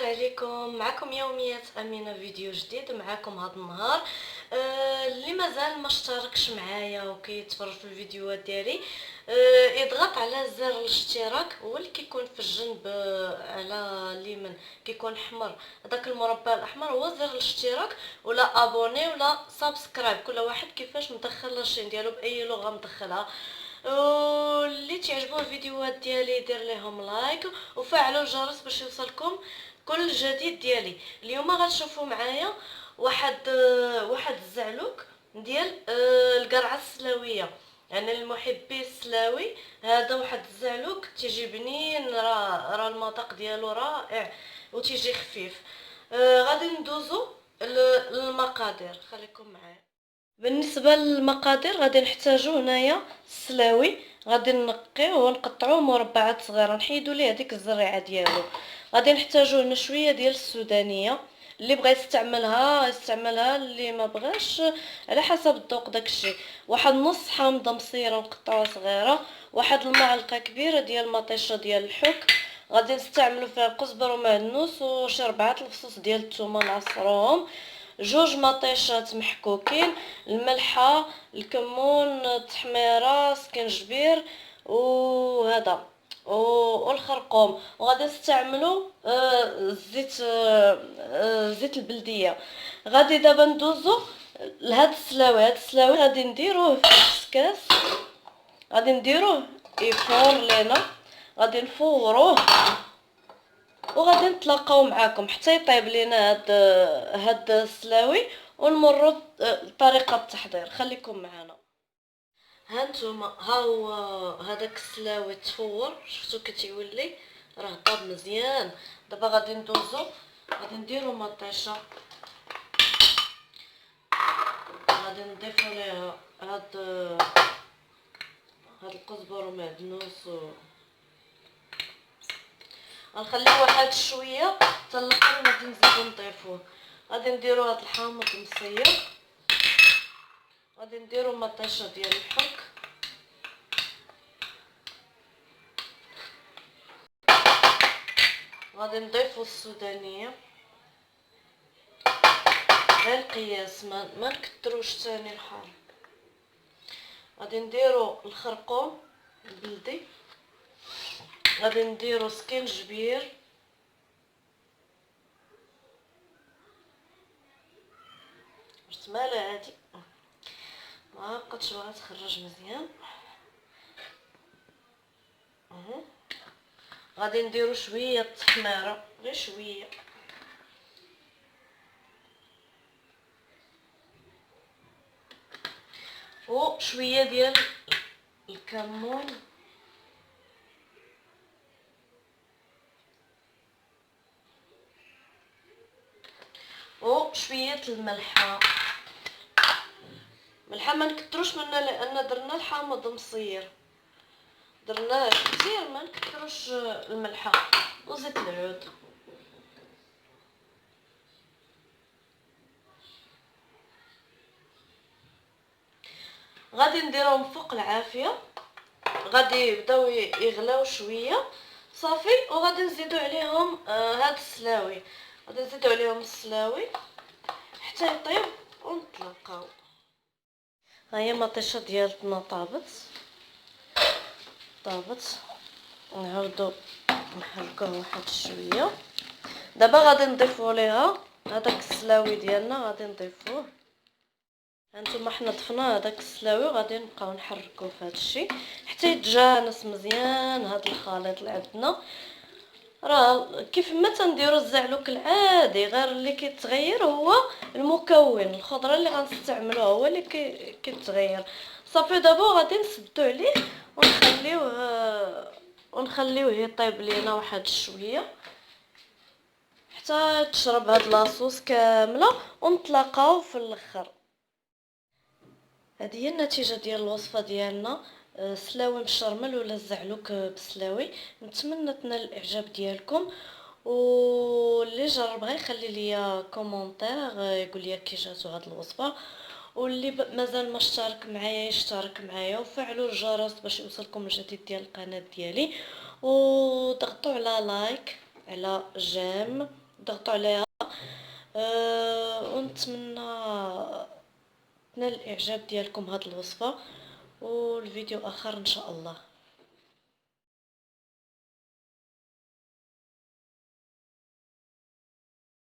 عليكم. معكم يوميات امينه، فيديو جديد معكم هذا النهار. اللي مازال ما اشتركش معايا وكيتفرج في الفيديوهات ديالي، يضغط على زر الاشتراك، هو اللي كيكون في الجنب، على اليمين كيكون احمر، هذاك المربع الاحمر هو زر الاشتراك، ولا ابوني ولا سبسكرايب، كل واحد كيفاش مدخل لاشين ديالو باي لغه مدخلها. واللي تعجبوا الفيديوهات ديالي دير ليهم لايك وفعلوا الجرس باش يوصلكم كل جديد ديالي. اليوم غتشوفوا معايا واحد الزعلوك ديال القرعه السلاويه، يعني المحبي السلاوي. هذا واحد الزعلوك تيجي بنين، راه المذاق ديالو رائع وتيجي خفيف. غادي ندوزو للمقادير، خليكم معايا. بالنسبه للمقادير غادي نحتاجو هنايا السلاوي، غادي نقيه ونقطعوه مربعات صغيره، نحيدو ليه هذيك الزريعه ديالو. غادي نحتاجو هنا شويه ديال السودانيه، اللي بغى يستعملها اللي ما بغاش على حسب الذوق داكشي. واحد نص حامضه مصيره نقطعوها صغيره، واحد المعلقه كبيره ديال مطيشه ديال الحك، غادي نستعملوا فيها القزبر ومعدنوس وشي 4 الفصوص ديال الثومه نعصروهم، 2 مطيشات محكوكين، الملحه، الكمون، التحميره، سكنجبير وهذا والخرقوم. وغادي نستعملوا زيت البلديه. غادي دابا ندوزو لهاد السلاوي غادي نديروه في كاس، غادي نديروه يفور لينا، غادي نفوروه وغادي نتلاقاو معاكم حتى يطيب لينا هاد السلاوي، ونمروا لطريقه التحضير. خليكم معنا. ها نتوما، ها هو هذاك السلاوي تفور، شفتو كتولي راه طاب مزيان. دابا غادي ندوزو، غادي نديرو مطيشه، غادي نضيفو ليها هاد القزبر ومعدنوس غنخليه واحد شويه حتى الاخر، غادي نزيدو نضيفوه. غادي نديرو هاد الحامض مصير، غادي نديرو مطيشه ديال الحك، غادي نضيفو السودانيه غير القياس، ما نكتروش ثاني الحار. غادي نديرو الخرقوم البلدي، غادي نديرو سكنجبير، درت مالها هادي ما بقاتش باغا تخرج مزيان. غادي نديرو شويه التحميره، غير شويه، وشويه ديال الكمون، وشويه الملحه. ملحه ما نكتروش منها لان درنا الحامض مصير، درناه كثير، ما نكتروش الملحه، وزيت العود. غادي نديرهم فوق العافيه، غادي يبداو يغلاو شويه صافي، وغادي نزيدو عليهم هاد السلاوي، غادي نزيدو عليهم السلاوي حتى يطيب ونطلقاو. ها هي مطيشه ديالنا طابت، نعاودو نحركوه واحد شويه. دابا غادي نضيفو ليها هذاك السلاوي ديالنا، غادي نضيفوه. هانتوما حنا ضفنا هذاك السلاوي، وغادي نبقاو نحركوه في هذا الشيء حتى يتجانس مزيان هذا الخليط اللي عندنا. راه كيف ما تنديروا الزعلوك العادي، غير اللي كيتغير هو المكون، الخضره اللي غنستعملوها هو اللي كيتغير. صافي دابا غادي نسدو عليه ونخليوه يطيب لينا واحد شويه حتى تشرب هاد لاصوص كامله، ونتلاقاو في الاخر. هذه هي النتيجه ديال الوصفه ديالنا، سلاوي مشرمل ولا الزعلوك بسلاوي. نتمنى تنال الاعجاب ديالكم، واللي جربها يخلي ليا كومونتير يقول لي كي جاتو هاد الوصفه، واللي مازال ما اشترك معايا يشترك معايا، وفعلوا الجرس باش يوصلكم الجديد ديال القناه ديالي، وضغطوا على لايك، على جيم، ضغطوا عليها. ونتمنى تنال الاعجاب ديالكم هاد الوصفه، والفيديو اخر ان شاء الله.